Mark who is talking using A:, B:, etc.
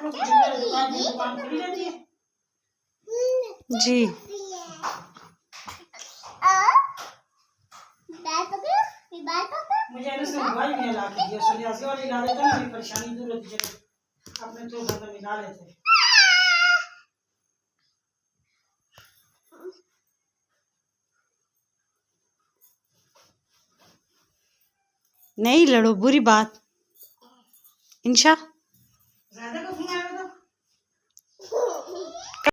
A: लोग दुकान खुली रहती है
B: जी।
A: मुझे भाई भी ला के दिया सन्यासी वाली ला देता ना, परेशानी दूर होती चले अपने तो घर में ला लेते।
B: नहीं लड़ो, बुरी बात। इंशा